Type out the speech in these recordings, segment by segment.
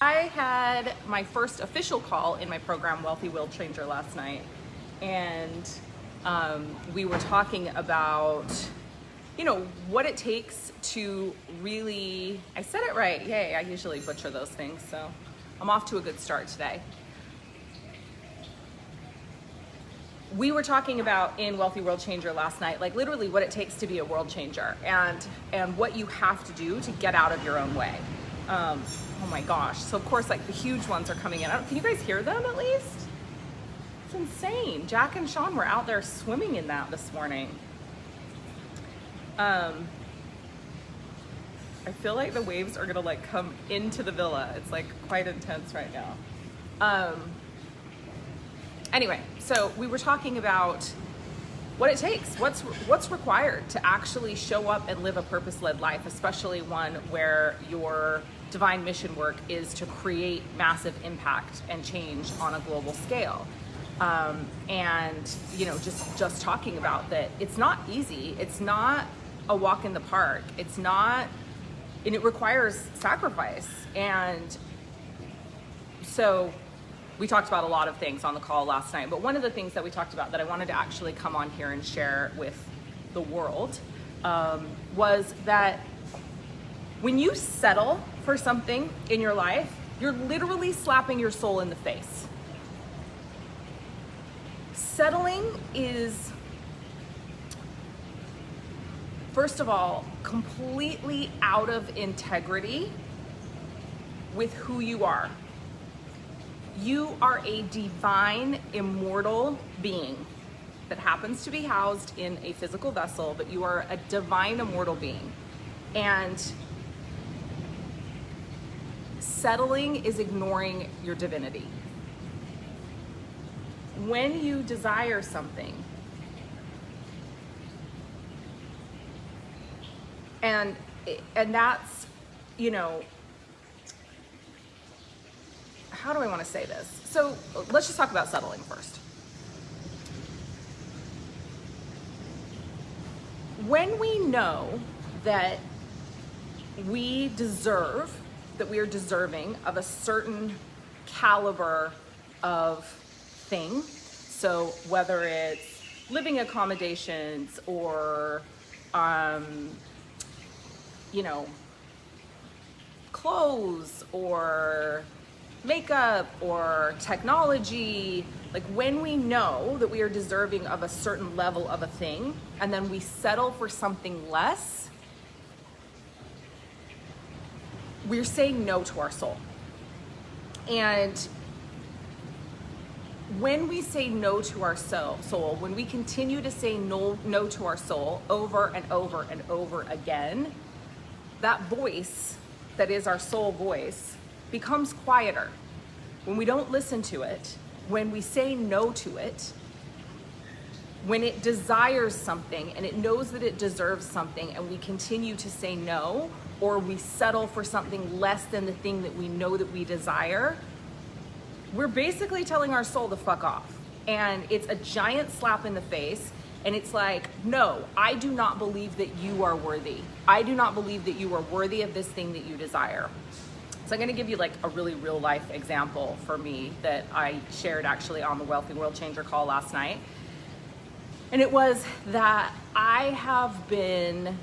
I had my first official call in my program, Wealthy Will Changer, last night, and we were talking about, what it takes to really, I said it right, yay, I usually butcher those things, so I'm off to a good start today. We were talking about in Wealthy World Changer last night, like literally what it takes to be a world changer and what you have to do to get out of your own way. Oh my gosh. So of course, like the huge ones are coming in. Can you guys hear them at least? It's insane. Jack and Sean were out there swimming in that this morning. I feel like the waves are gonna like come into the villa. It's like quite intense right now. Anyway, so we were talking about what it takes, what's required to actually show up and live a purpose-led life, especially one where your divine mission work is to create massive impact and change on a global scale. And just talking about that, it's not easy. It's not a walk in the park. It's not, and it requires sacrifice. And so we talked about a lot of things on the call last night, but one of the things that we talked about that I wanted to actually come on here and share with the world was that when you settle for something in your life, you're literally slapping your soul in the face. Settling is, first of all, completely out of integrity with who you are. You are a divine, immortal being that happens to be housed in a physical vessel, but you are a divine, immortal being. And settling is ignoring your divinity. When you desire something, and that's, how do I want to say this? So let's just talk about settling first. When we know that we are deserving of a certain caliber of thing, so whether it's living accommodations or, clothes or makeup or technology, like when we know that we are deserving of a certain level of a thing and then we settle for something less, we're saying no to our soul. And when we say no to our soul, when we continue to say no to our soul over and over and over again, that voice that is our soul voice becomes quieter. When we don't listen to it, when we say no to it, when it desires something and it knows that it deserves something and we continue to say no, or we settle for something less than the thing that we know that we desire, we're basically telling our soul to fuck off. And it's a giant slap in the face. And it's like, no, I do not believe that you are worthy. I do not believe that you are worthy of this thing that you desire. So I'm gonna give you like a really real life example for me that I shared actually on the Wealthy World Changer call last night. And it was that I have been,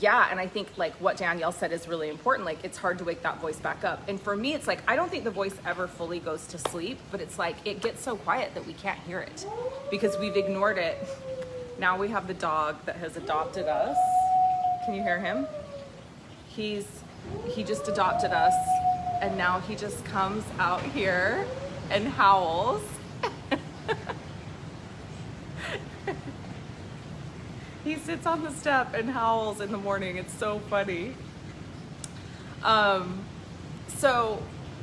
and I think like what Danielle said is really important. Like it's hard to wake that voice back up. And for me, it's like, I don't think the voice ever fully goes to sleep, but it's like, it gets so quiet that we can't hear it because we've ignored it. Now we have the dog that has adopted us. Can you hear him? He just adopted us and now he just comes out here and howls. He sits on the step and howls in the morning. It's so funny. So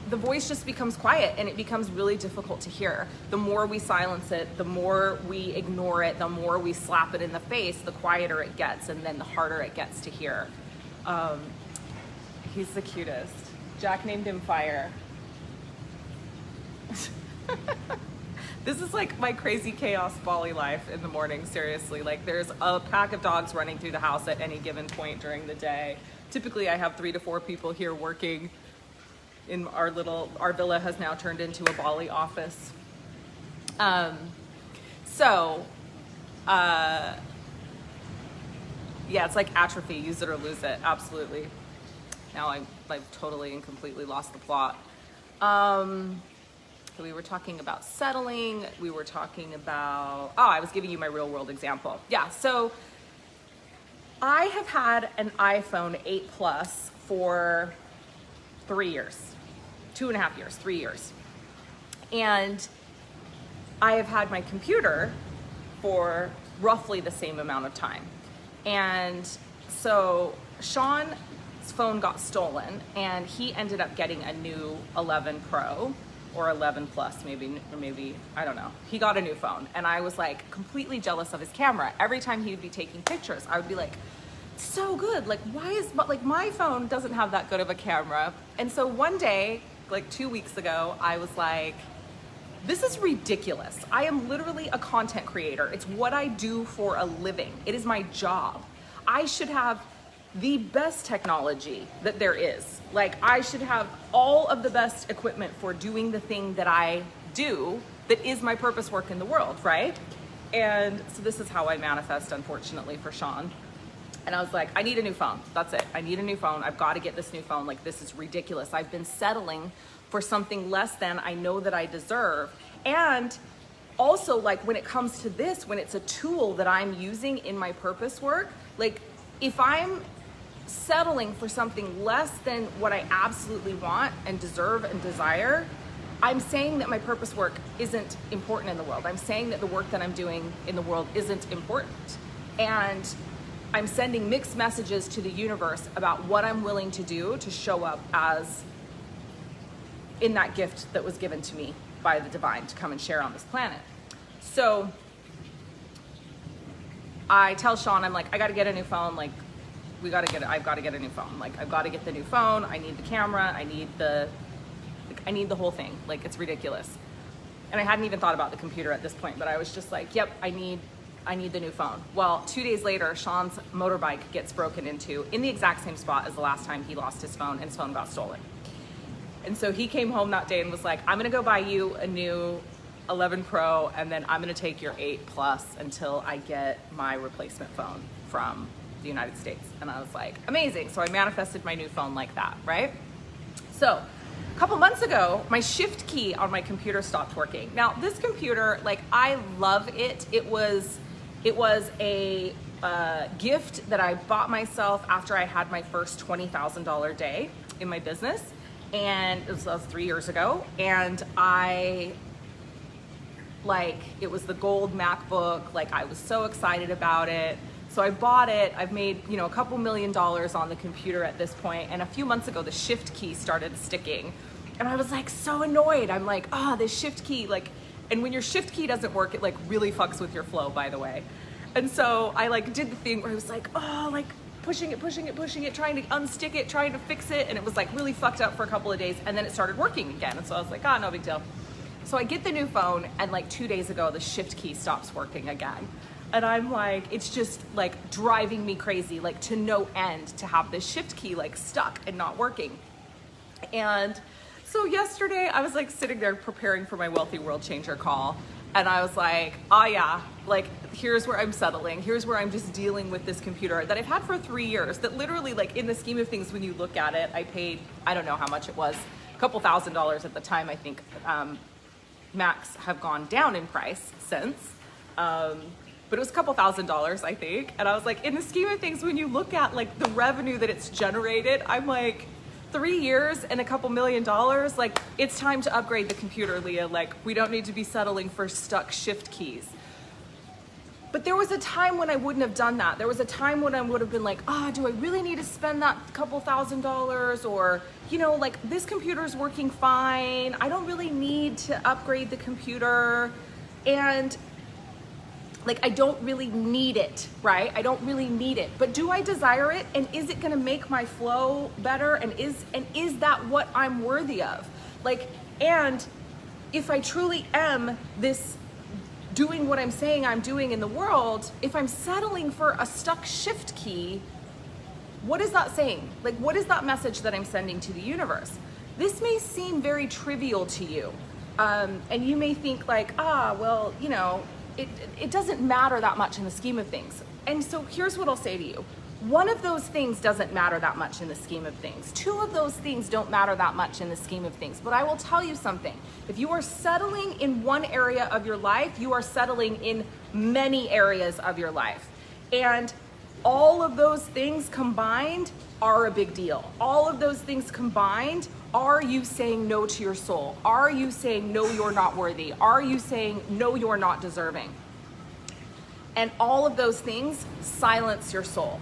the voice just becomes quiet and it becomes really difficult to hear. The more we silence it, the more we ignore it, the more we slap it in the face, the quieter it gets and then the harder it gets to hear. He's the cutest. Jack named him Fire. This is like my crazy chaos Bali life in the morning, seriously. Like there's a pack of dogs running through the house at any given point during the day. Typically I have 3 to 4 people here working in our villa has now turned into a Bali office. Yeah, it's like atrophy, use it or lose it, absolutely. Now I've totally and completely lost the plot. So we were talking about settling, we were talking about, I was giving you my real world example. Yeah, so I have had an iPhone 8 Plus for 3 years, 2.5 years, 3 years. And I have had my computer for roughly the same amount of time. And so Sean's phone got stolen and he ended up getting a new 11 Pro or 11 Plus, maybe, I don't know. He got a new phone and I was like completely jealous of his camera. Every time he would be taking pictures, I would be like, so good, like my phone doesn't have that good of a camera. And so one day, like 2 weeks ago, I was like, this is ridiculous. I am literally a content creator. It's what I do for a living. It is my job. I should have the best technology that there is. Like I should have all of the best equipment for doing the thing that I do that is my purpose work in the world, right? And so this is how I manifest, unfortunately, for Sean. And I was like, I need a new phone. That's it. I need a new phone. I've got to get this new phone. Like, this is ridiculous. I've been settling for something less than I know that I deserve. And also, like, when it comes to this, when it's a tool that I'm using in my purpose work, like, if I'm settling for something less than what I absolutely want and deserve and desire, I'm saying that my purpose work isn't important in the world. I'm saying that the work that I'm doing in the world isn't important. And I'm sending mixed messages to the universe about what I'm willing to do to show up as in that gift that was given to me by the divine to come and share on this planet. So I tell Sean, I'm like, I gotta get a new phone. Like, I've gotta get a new phone. Like, I've gotta get the new phone. I need the camera. I need the whole thing. Like, it's ridiculous. And I hadn't even thought about the computer at this point, but I was just like, yep, I need the new phone. Well, 2 days later, Sean's motorbike gets broken into in the exact same spot as the last time he lost his phone and his phone got stolen. And so he came home that day and was like, I'm gonna go buy you a new 11 Pro and then I'm gonna take your 8 Plus until I get my replacement phone from the United States. And I was like, amazing. So I manifested my new phone like that, right? So a couple months ago, my shift key on my computer stopped working. Now this computer, like, I love it. It was a gift that I bought myself after I had my first $20,000 day in my business. And it was 3 years ago. And it was the gold MacBook. Like, I was so excited about it. So I bought it. I've made, a couple $1 million on the computer at this point. And a few months ago, the shift key started sticking. And I was like so annoyed. I'm like, this shift key, like, and when your shift key doesn't work, it like really fucks with your flow, by the way. And so I like did the thing where I was like, pushing it, trying to unstick it, trying to fix it. And it was like really fucked up for a couple of days. And then it started working again. And so I was like, no big deal. So I get the new phone and like 2 days ago, the shift key stops working again. And I'm like, it's just like driving me crazy, like to no end to have this shift key like stuck and not working. And so yesterday I was like sitting there preparing for my Wealthy World Changer call. And I was like, like here's where I'm settling. Here's where I'm just dealing with this computer that I've had for 3 years that literally, like, in the scheme of things, when you look at it, I paid, I don't know how much it was, a couple $1,000s at the time. I think Macs have gone down in price since. But it was a couple $1,000s, I think. And I was like, in the scheme of things, when you look at like the revenue that it's generated, I'm like, 3 years and a couple $1 million, like, it's time to upgrade the computer, Leah. Like, we don't need to be settling for stuck shift keys. But there was a time when I wouldn't have done that. There was a time when I would have been like, do I really need to spend that couple $1,000s? Or, like, this computer's working fine. I don't really need to upgrade the computer. And like, I don't really need it, right? I don't really need it. But do I desire it? And is it gonna make my flow better? And is that what I'm worthy of? Like, and if I truly am this, doing what I'm saying I'm doing in the world, if I'm settling for a stuck shift key, what is that saying? Like, what is that message that I'm sending to the universe? This may seem very trivial to you. And you may think like, well, you know, it doesn't matter that much in the scheme of things. And so here's what I'll say to you. One of those things doesn't matter that much in the scheme of things. Two of those things don't matter that much in the scheme of things. But I will tell you something. If you are settling in one area of your life, you are settling in many areas of your life. And all of those things combined are a big deal. All of those things combined, are you saying no to your soul? Are you saying no, you're not worthy? Are you saying no, you're not deserving? And all of those things silence your soul.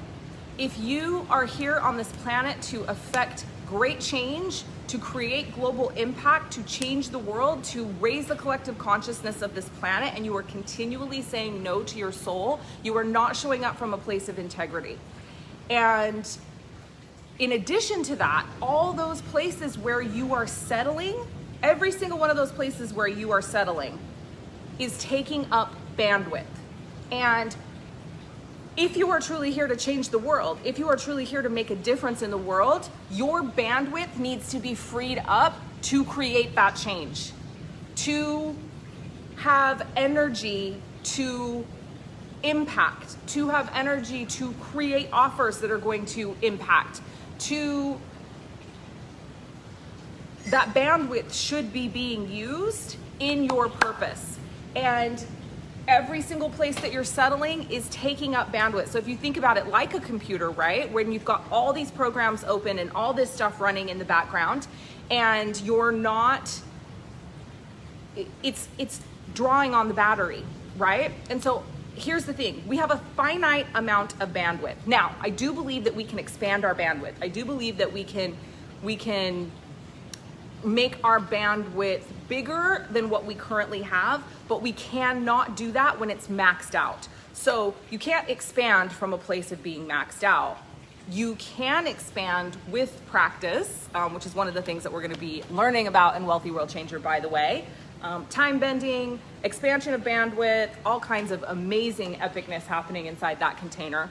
If you are here on this planet to affect great change, to create global impact, to change the world, to raise the collective consciousness of this planet, and you are continually saying no to your soul, you are not showing up from a place of integrity. And in addition to that, all those places where you are settling, every single one of those places where you are settling is taking up bandwidth. And if you are truly here to change the world, if you are truly here to make a difference in the world, your bandwidth needs to be freed up to create that change, to have energy to impact, to have energy to create offers that are going to impact, that bandwidth should be being used in your purpose. And every single place that you're settling is taking up bandwidth. So if you think about it like a computer, right? When you've got all these programs open and all this stuff running in the background, and you're not, it's drawing on the battery, right? And so here's the thing, we have a finite amount of bandwidth. Now, I do believe that we can expand our bandwidth. I do believe that we can make our bandwidth bigger than what we currently have, but we cannot do that when it's maxed out. So you can't expand from a place of being maxed out. You can expand with practice, which is one of the things that we're going to be learning about in Wealthy World Changer, by the way. Time bending, expansion of bandwidth, all kinds of amazing epicness happening inside that container.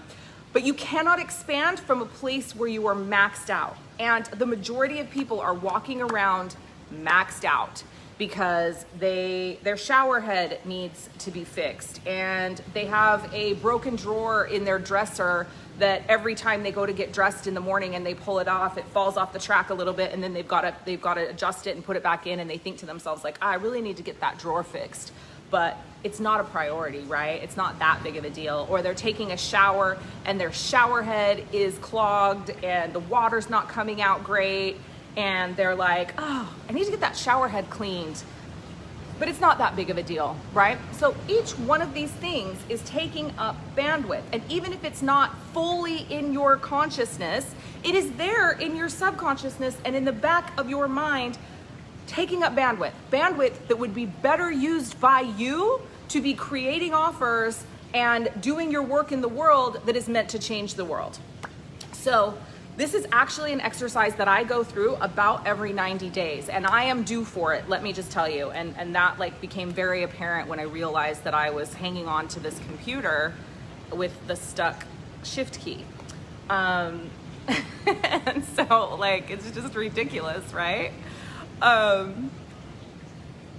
But you cannot expand from a place where you are maxed out. And the majority of people are walking around maxed out because their shower head needs to be fixed, and they have a broken drawer in their dresser that every time they go to get dressed in the morning and they pull it off, it falls off the track a little bit, and then they've got to adjust it and put it back in, and they think to themselves like, I really need to get that drawer fixed. But it's not a priority, right? It's not that big of a deal. Or they're taking a shower and their shower head is clogged and the water's not coming out great, and they're like, oh, I need to get that shower head cleaned. But it's not that big of a deal, right? So each one of these things is taking up bandwidth. And even if it's not fully in your consciousness, it is there in your subconsciousness and in the back of your mind, taking up bandwidth that would be better used by you to be creating offers and doing your work in the world that is meant to change the world. So this is actually an exercise that I go through about every 90 days, and I am due for it, let me just tell you. And that like became very apparent when I realized that I was hanging on to this computer with the stuck shift key. And so like, it's just ridiculous, right?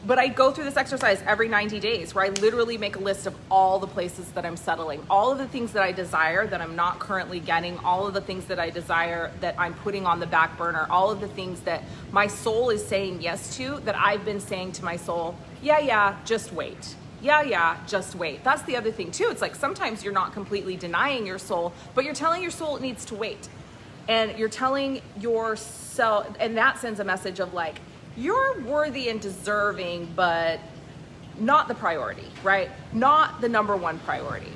But I go through this exercise every 90 days where I literally make a list of all the places that I'm settling, all of the things that I desire that I'm not currently getting, all of the things that I desire that I'm putting on the back burner, all of the things that my soul is saying yes to, that I've been saying to my soul, yeah, just wait. Yeah, just wait. That's the other thing too. It's like sometimes you're not completely denying your soul, but you're telling your soul it needs to wait. And you're telling yourself, and that sends a message of like, you're worthy and deserving, but not the priority, right? Not the number one priority.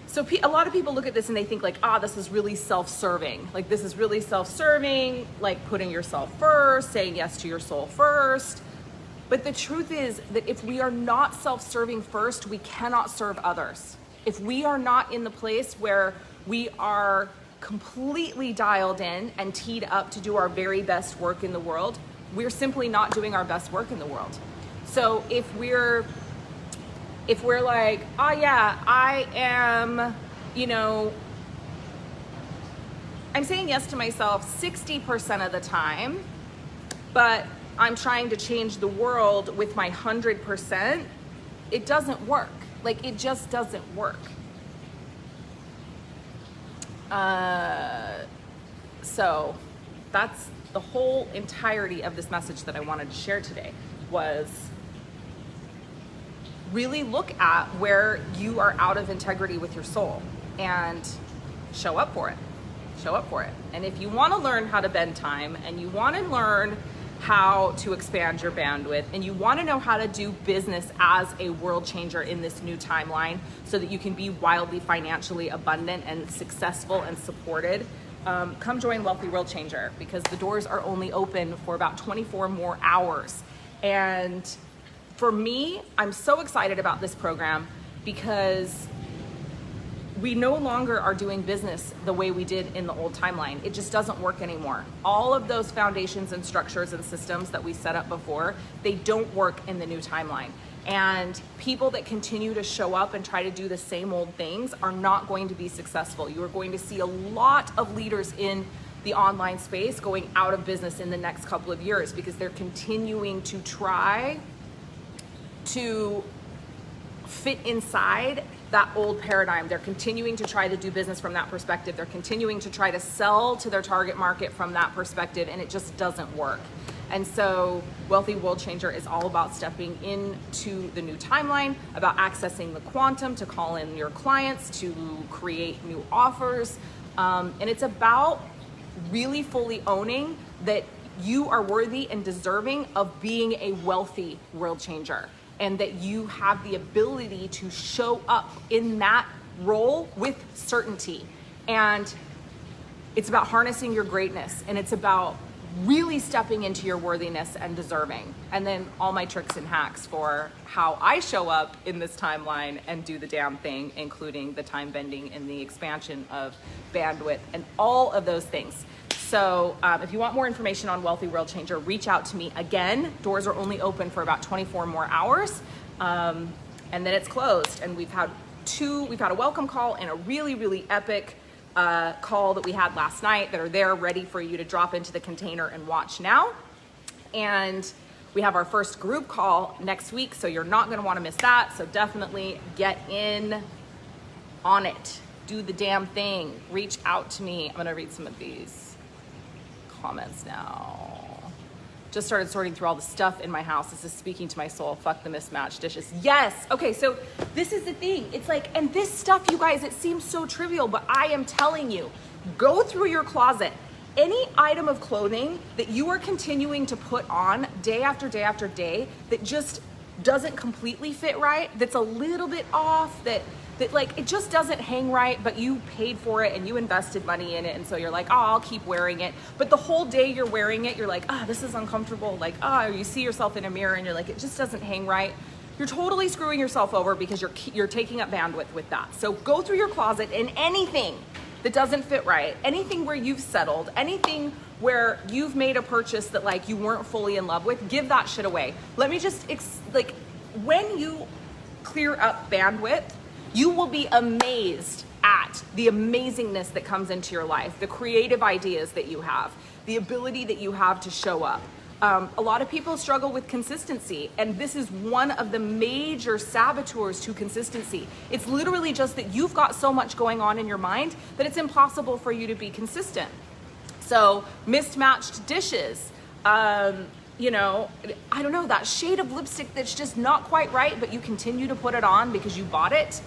So a lot of people look at this and they think like, this is really self-serving. Like this is really self-serving, like putting yourself first, saying yes to your soul first. But the truth is that if we are not self-serving first, we cannot serve others. If we are not in the place where we are completely dialed in and teed up to do our very best work in the world, we're simply not doing our best work in the world. So if we're like, oh yeah, I am, I'm saying yes to myself 60% of the time, but I'm trying to change the world with my 100%, it doesn't work. Like, it just doesn't work. So that's the whole entirety of this message that I wanted to share today, was really look at where you are out of integrity with your soul and show up for it. Show up for it. And if you want to learn how to bend time, and you want to learn how to expand your bandwidth, and you want to know how to do business as a world changer in this new timeline so that you can be wildly financially abundant and successful and supported, come join Wealthy World Changer, because the doors are only open for about 24 more hours. And for me, I'm so excited about this program because we no longer are doing business the way we did in the old timeline. It just doesn't work anymore. All of those foundations and structures and systems that we set up before, they don't work in the new timeline. And people that continue to show up and try to do the same old things are not going to be successful. You are going to see a lot of leaders in the online space going out of business in the next couple of years because they're continuing to try to fit inside that old paradigm. They're continuing to try to do business from that perspective. They're continuing to try to sell to their target market from that perspective, and it just doesn't work. And so Wealthy World Changer is all about stepping into the new timeline, about accessing the quantum to call in your clients, to create new offers. And it's about really fully owning that you are worthy and deserving of being a wealthy world changer, and that you have the ability to show up in that role with certainty. And it's about harnessing your greatness, and it's about really stepping into your worthiness and deserving. And then all my tricks and hacks for how I show up in this timeline and do the damn thing, including the time bending and the expansion of bandwidth and all of those things. So if you want more information on Wealthy World Changer, reach out to me. Again, doors are only open for about 24 more hours, and then it's closed. And we've had a welcome call and a really, really epic call that we had last night that are there ready for you to drop into the container and watch now. And we have our first group call next week, so you're not gonna wanna miss that. So definitely get in on it. Do the damn thing. Reach out to me. I'm gonna read some of these comments now. Just started sorting through all the stuff in my house. This is speaking to my soul. Fuck the mismatched dishes. Yes. Okay, so this is the thing. It's like, and this stuff, you guys, it seems so trivial, but I am telling you, go through your closet. Any item of clothing that you are continuing to put on day after day after day that just doesn't completely fit right, that's a little bit off, that like it just doesn't hang right, but you paid for it and you invested money in it, and so you're like, oh, I'll keep wearing it. But the whole day you're wearing it, you're like, oh, this is uncomfortable. Like, oh, you see yourself in a mirror and you're like, it just doesn't hang right. You're totally screwing yourself over because you're taking up bandwidth with that. So go through your closet, and anything that doesn't fit right, anything where you've settled, anything where you've made a purchase that like you weren't fully in love with, give that shit away. Let me just when you clear up bandwidth, you will be amazed at the amazingness that comes into your life, the creative ideas that you have, the ability that you have to show up. A lot of people struggle with consistency, and this is one of the major saboteurs to consistency. It's literally just that you've got so much going on in your mind that it's impossible for you to be consistent. So mismatched dishes, I don't know, that shade of lipstick that's just not quite right, but you continue to put it on because you bought it.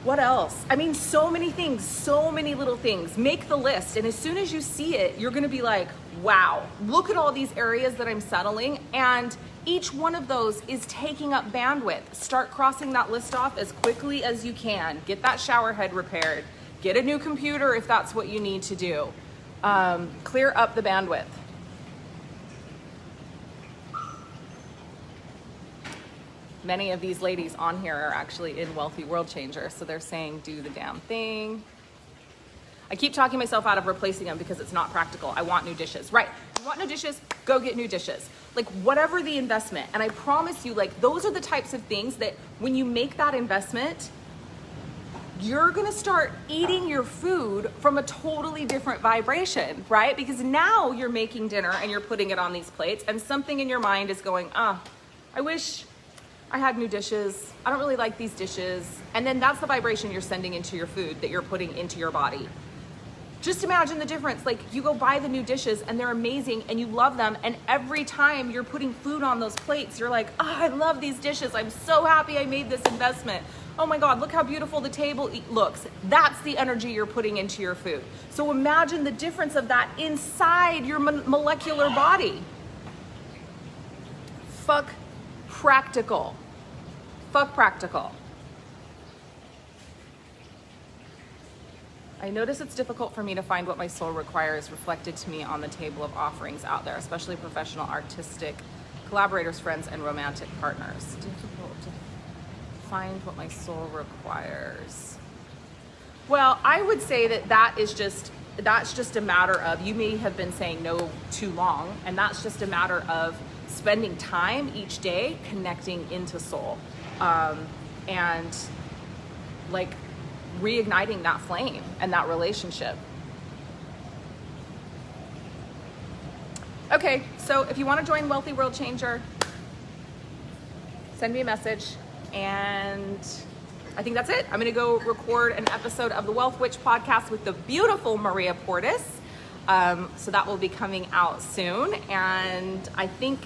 What else? I mean, so many things, so many little things. Make the list, and as soon as you see it, you're gonna be like, wow, look at all these areas that I'm settling, and each one of those is taking up bandwidth. Start crossing that list off as quickly as you can. Get that shower head repaired. Get a new computer if that's what you need to do. Clear up the bandwidth. Many of these ladies on here are actually in Wealthy World Changer, so they're saying, do the damn thing. I keep talking myself out of replacing them because it's not practical. I want new dishes. Right, You want new dishes? Go get new dishes. Like whatever the investment. And I promise you, like those are the types of things that when you make that investment, you're gonna start eating your food from a totally different vibration, right? Because now you're making dinner and you're putting it on these plates and something in your mind is going, I wish I had new dishes. I don't really like these dishes. And then that's the vibration you're sending into your food that you're putting into your body. Just imagine the difference. Like you go buy the new dishes and they're amazing and you love them. And every time you're putting food on those plates, you're like, I love these dishes. I'm so happy I made this investment. Oh my God, look how beautiful the table looks. That's the energy you're putting into your food. So imagine the difference of that inside your molecular body. Fuck practical. Fuck practical. I notice it's difficult for me to find what my soul requires reflected to me on the table of offerings out there, especially professional, artistic, collaborators, friends, and romantic partners. Difficult to find what my soul requires. Well, I would say that's just a matter of, you may have been saying no too long, and that's just a matter of spending time each day connecting into soul, and like reigniting that flame and that relationship. Okay, so if you want to join Wealthy World Changer, send me a message, and I think that's it. I'm gonna go record an episode of the Wealth Witch podcast with the beautiful Maria Portis. So that will be coming out soon, and I think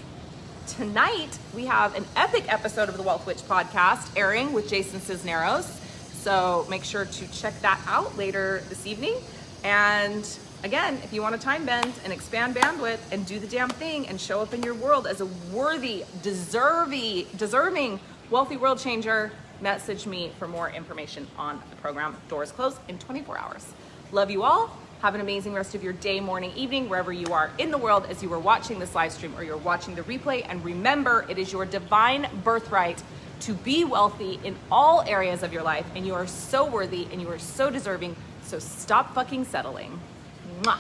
tonight we have an epic episode of the Wealth Witch podcast airing with Jason Cisneros. So make sure to check that out later this evening. And again, if you want to time bend and expand bandwidth and do the damn thing and show up in your world as a worthy, deserving wealthy world changer, message me for more information on the program. Doors close in 24 hours. Love you all. Have an amazing rest of your day, morning, evening, wherever you are in the world as you are watching this live stream or you're watching the replay. And remember, it is your divine birthright to be wealthy in all areas of your life. And you are so worthy and you are so deserving. So stop fucking settling. Mwah.